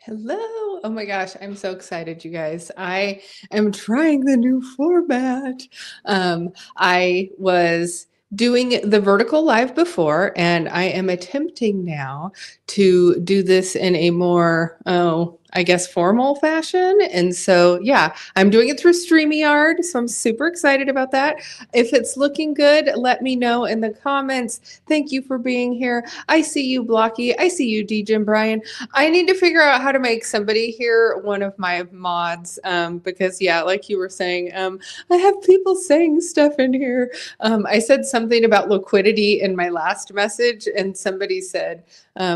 Hello. Oh my gosh, I'm so excited, you guys. I am trying the new format. I was doing the vertical live before, and I am attempting now to do this in a more, I guess, formal fashion. And so, yeah, I'm doing it through StreamYard. So I'm super excited about that. If it's looking good, let me know in the comments. Thank you for being here. I see you, Blocky. I see you, DJ and Brian. I need to figure out how to make somebody here one of my mods because, yeah, like you were saying, I have people saying stuff in here. I said something about liquidity in my last message, and somebody said,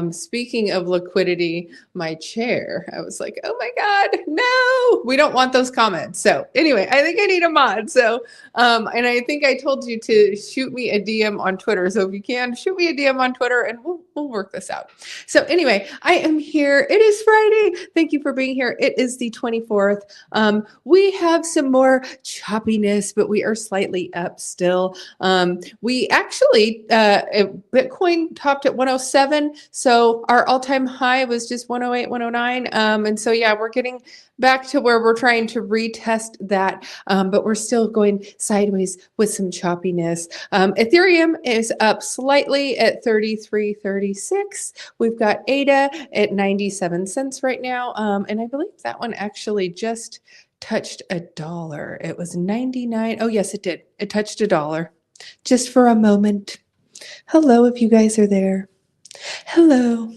speaking of liquidity, my chair. I was like, oh my God, no, we don't want those comments. So anyway, I think I need a mod. So, and I think I told you to shoot me a DM on Twitter. So if you can, shoot me a DM on Twitter and we'll work this out. So anyway, I am here. It is Friday. Thank you for being here. It is the 24th. We have some more choppiness, but we are slightly up still. We actually, Bitcoin topped at 107. So our all-time high was just 108, 109. And so, yeah, we're getting back to where we're trying to retest that, but we're still going sideways with some choppiness. Ethereum is up slightly at 33.36. We've got ADA at 97 cents right now. And I believe that one actually just touched $1. It was 99. Oh, yes, it did. It touched $1 just for a moment. Hello, if you guys are there. Hello.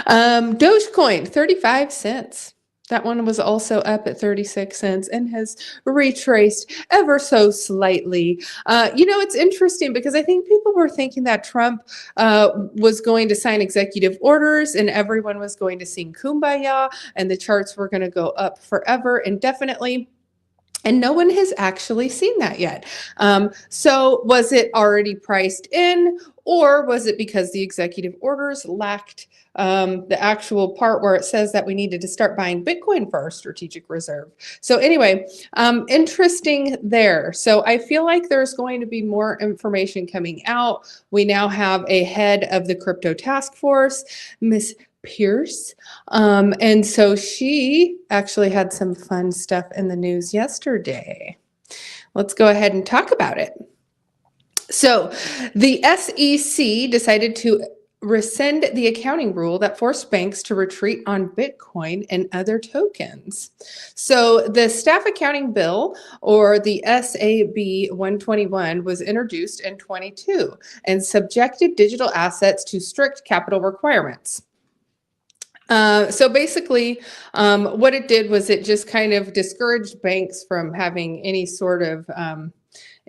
Dogecoin, 35 cents. That one was also up at 36 cents and has retraced ever so slightly. It's interesting because I think people were thinking that Trump was going to sign executive orders and everyone was going to sing Kumbaya and the charts were going to go up forever indefinitely. And no one has actually seen that yet. So was it already priced in, or was it because the executive orders lacked the actual part where it says that we needed to start buying Bitcoin for our strategic reserve? So anyway, interesting there. So I feel like there's going to be more information coming out. We now have a head of the crypto task force, Miss Pierce. And so she actually had some fun stuff in the news yesterday. Let's go ahead and talk about it. So the SEC decided to rescind the accounting rule that forced banks to retreat on Bitcoin and other tokens. So the staff accounting bill, or the SAB 121, was introduced in 22 and subjected digital assets to strict capital requirements. So basically, what it did was it just kind of discouraged banks from having any sort of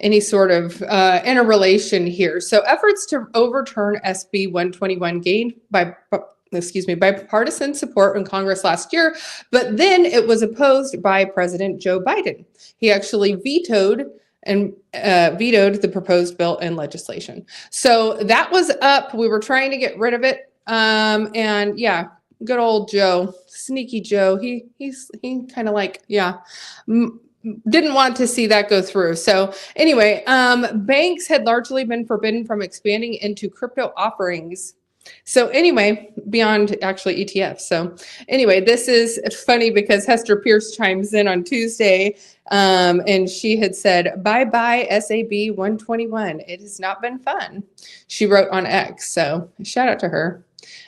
interrelation here. So efforts to overturn SB 121 gained bipartisan support in Congress last year, but then it was opposed by President Joe Biden. He actually vetoed the proposed bill and legislation. So that was up. We were trying to get rid of it. And yeah, good old Joe, sneaky Joe. He kind of like, didn't want to see that go through. So anyway, banks had largely been forbidden from expanding into crypto offerings. So anyway, beyond actually ETFs. So anyway, this is funny because Hester Pierce chimes in on Tuesday, and she had said, bye-bye SAB 121. It has not been fun, she wrote on X. So shout out to her.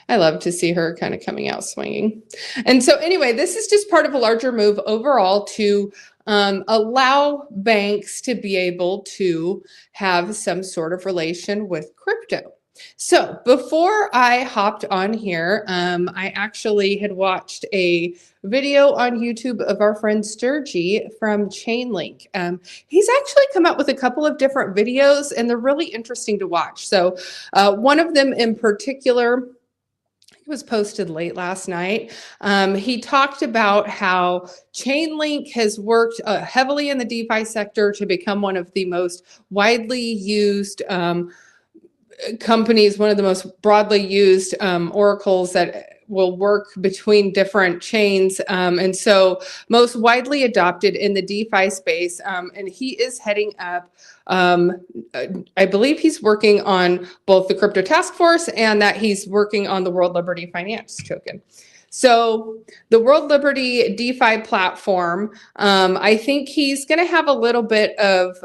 I love to see her kind of coming out swinging. And so anyway, this is just part of a larger move overall to allow banks to be able to have some sort of relation with crypto. So before I hopped on here, I actually had watched a video on YouTube of our friend Sturgy from Chainlink. He's actually come out with a couple of different videos and they're really interesting to watch. So one of them in particular, it was posted late last night. He talked about how Chainlink has worked heavily in the DeFi sector to become one of the most widely used companies, one of the most broadly used oracles that will work between different chains. And so most widely adopted in the DeFi space. And he is heading up, I believe he's working on both the crypto task force and that he's working on the World Liberty Finance token. So the World Liberty DeFi platform, I think he's going to have a little bit of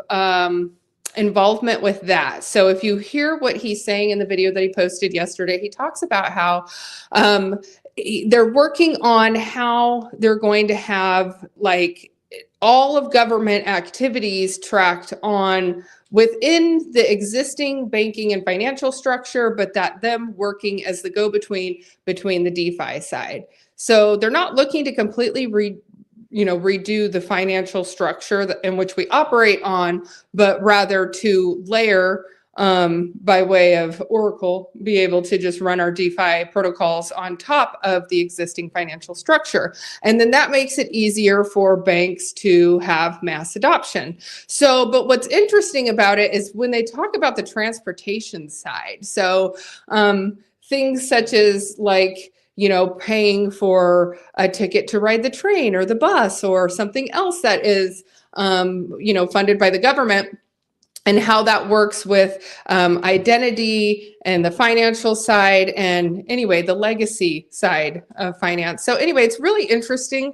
involvement with that. So if you hear what he's saying in the video that he posted yesterday, he talks about how they're working on how they're going to have like all of government activities tracked on within the existing banking and financial structure, but that them working as the go-between between the DeFi side. So they're not looking to completely redo the financial structure in which we operate on, but rather to layer by way of Oracle, be able to just run our DeFi protocols on top of the existing financial structure. And then that makes it easier for banks to have mass adoption. So, but what's interesting about it is when they talk about the transportation side. So things such as like, paying for a ticket to ride the train or the bus or something else that is, funded by the government, and how that works with identity and the financial side and anyway, the legacy side of finance. So anyway, it's really interesting.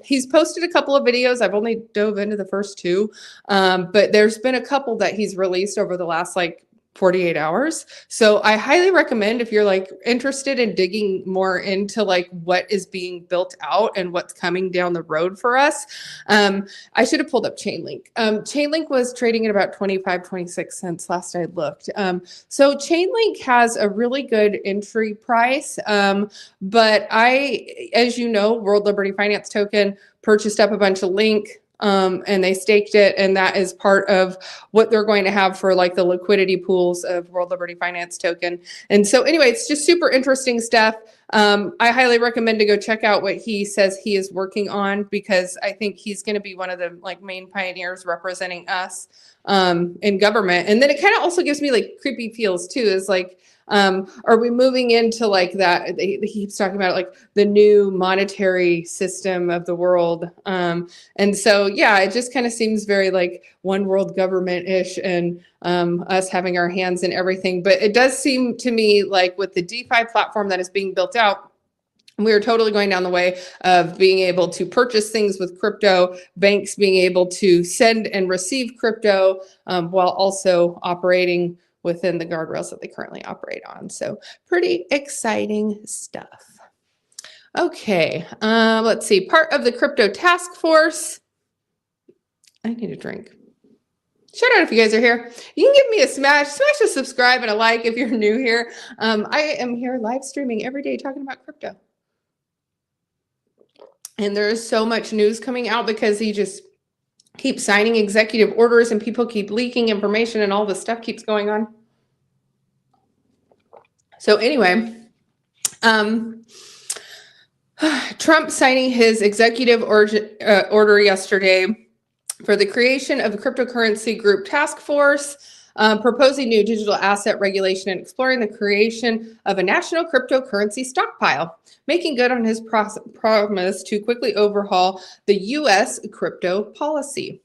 He's posted a couple of videos. I've only dove into the first two, but there's been a couple that he's released over the last 48 hours. So I highly recommend if you're interested in digging more into what is being built out and what's coming down the road for us. I should have pulled up Chainlink. Chainlink was trading at about 25, 26 cents last I looked. So Chainlink has a really good entry price. But as you know, World Liberty Finance token purchased up a bunch of Link. And they staked it, and that is part of what they're going to have for the liquidity pools of World Liberty Finance token. And so anyway, it's just super interesting stuff. I highly recommend to go check out what he says he is working on, because I think he's going to be one of the main pioneers representing us in government. And then it kind of also gives me creepy feels too, is are we moving into that? He keeps talking about the new monetary system of the world. And so, yeah, it just kind of seems very one world government-ish, and us having our hands in everything. But it does seem to me with the DeFi platform that is being built out, we are totally going down the way of being able to purchase things with crypto, banks being able to send and receive crypto while also operating within the guardrails that they currently operate on. So pretty exciting stuff. Okay, let's see. Part of the crypto task force. I need a drink. Shout out if you guys are here. You can give me a smash a subscribe and a like if you're new here. I am here live streaming every day talking about crypto. And there is so much news coming out because he just keeps signing executive orders and people keep leaking information and all this stuff keeps going on. So anyway, Trump signing his executive order yesterday for the creation of a cryptocurrency group task force, proposing new digital asset regulation and exploring the creation of a national cryptocurrency stockpile, making good on his promise to quickly overhaul the U.S. crypto policy.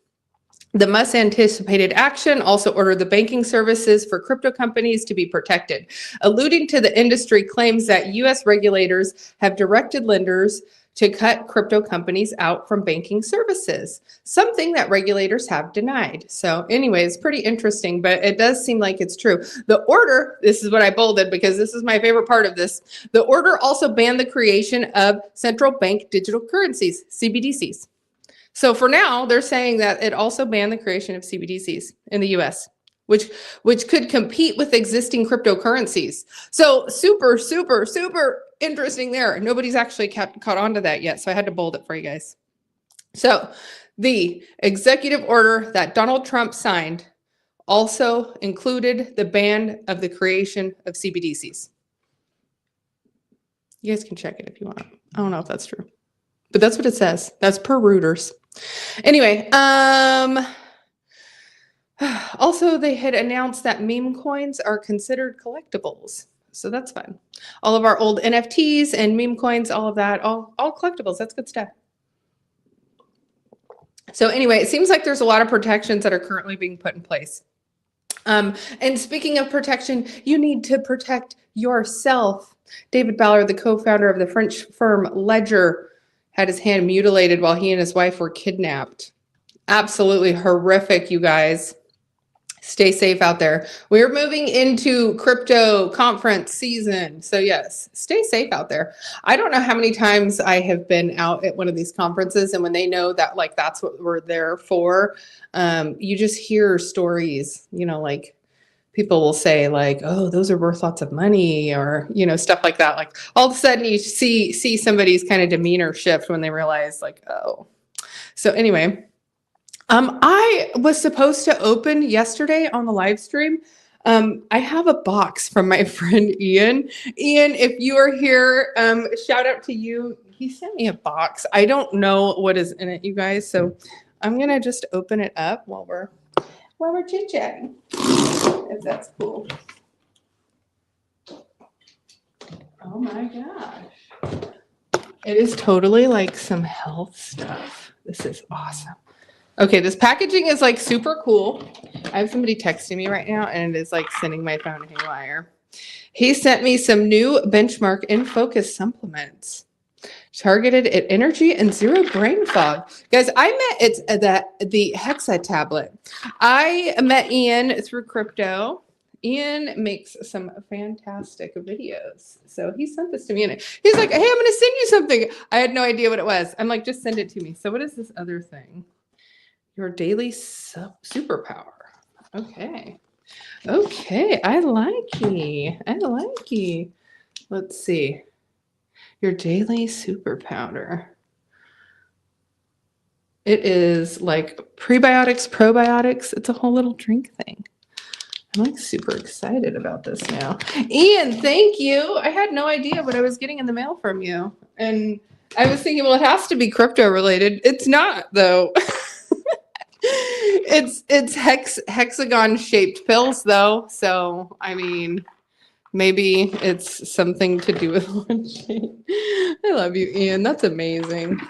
The much anticipated action also ordered the banking services for crypto companies to be protected, alluding to the industry claims that U.S. regulators have directed lenders to cut crypto companies out from banking services, something that regulators have denied. So anyway, it's pretty interesting, but it does seem like it's true. The order, this is what I bolded because this is my favorite part of this. The order also banned the creation of central bank digital currencies, CBDCs. So for now, they're saying that it also banned the creation of CBDCs in the US, which could compete with existing cryptocurrencies. So super, super, super interesting there. Nobody's actually caught on to that yet, so I had to bold it for you guys. So the executive order that Donald Trump signed also included the ban of the creation of CBDCs. You guys can check it if you want. I don't know if that's true, but that's what it says. That's per Reuters. Anyway, also they had announced that meme coins are considered collectibles. So that's fun. All of our old NFTs and meme coins, all of that, all collectibles. That's good stuff. So anyway, it seems like there's a lot of protections that are currently being put in place. And speaking of protection, you need to protect yourself. David Ballard, the co-founder of the French firm Ledger, had his hand mutilated while he and his wife were kidnapped. Absolutely horrific, you guys. Stay safe out there. We're moving into crypto conference season. So yes, stay safe out there. I don't know how many times I have been out at one of these conferences, and when they know that like that's what we're there for, you just hear stories, you know, like people will say like, oh, those are worth lots of money, or, you know, stuff like that. Like all of a sudden you see somebody's kind of demeanor shift when they realize like, oh. So anyway, I was supposed to open yesterday on the live stream. I have a box from my friend Ian. Ian, if you are here, shout out to you. He sent me a box. I don't know what is in it, you guys. So I'm gonna just open it up while we're chit-chatting, if that's cool. Oh my gosh. It is totally like some health stuff. This is awesome. Okay, this packaging is like super cool. I have somebody texting me right now and it is like sending my phone haywire. He sent me some new Benchmark in Focus supplements targeted at energy and zero brain fog. Guys, it's the Hexa tablet. I met Ian through crypto. Ian makes some fantastic videos. So he sent this to me and he's like, hey, I'm going to send you something. I had no idea what it was. I'm like, just send it to me. So what is this other thing? Your daily superpower. Okay. Okay. I like ye. Let's see. Your daily super powder. It is like prebiotics, probiotics. It's a whole little drink thing. I'm like super excited about this now. Ian, thank you. I had no idea what I was getting in the mail from you. And I was thinking, well, it has to be crypto related. It's not though. It's hexagon shaped pills though. So, I mean, maybe it's something to do with one shape. I love you, Ian. That's amazing.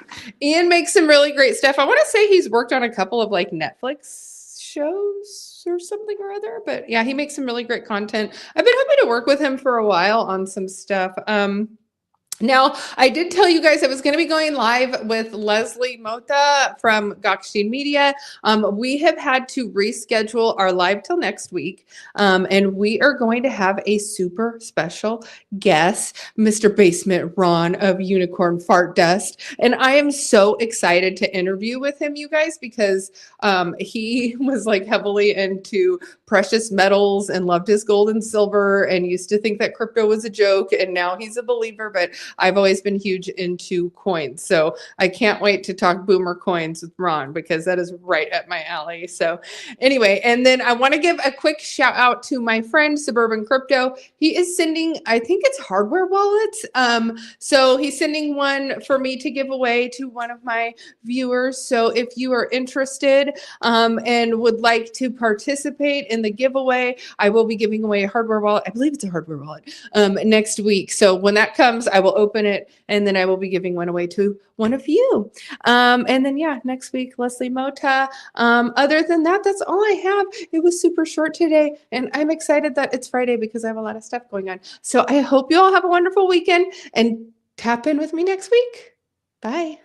Ian makes some really great stuff. I want to say he's worked on a couple of like Netflix shows or something or other, but yeah, he makes some really great content. I've been hoping to work with him for a while on some stuff. Now, I did tell you guys I was going to be going live with Leslie Mota from Gokhshtein Media. We have had to reschedule our live till next week, and we are going to have a super special guest, Mr. Basement Ron of Unicorn Fart Dust. And I am so excited to interview with him, you guys, because he was like heavily into precious metals and loved his gold and silver and used to think that crypto was a joke, and now he's a believer, but I've always been huge into coins. So I can't wait to talk boomer coins with Ron because that is right up my alley. So anyway, and then I want to give a quick shout out to my friend Suburban Crypto. He is sending, I think it's hardware wallets. So he's sending one for me to give away to one of my viewers. So if you are interested and would like to participate in the giveaway, I will be giving away a hardware wallet. I believe it's a hardware wallet next week. So when that comes, I will open it and then I will be giving one away to one of you. And then, yeah, next week, Leslie Mota. Other than that, that's all I have. It was super short today and I'm excited that it's Friday because I have a lot of stuff going on. So I hope you all have a wonderful weekend and tap in with me next week. Bye.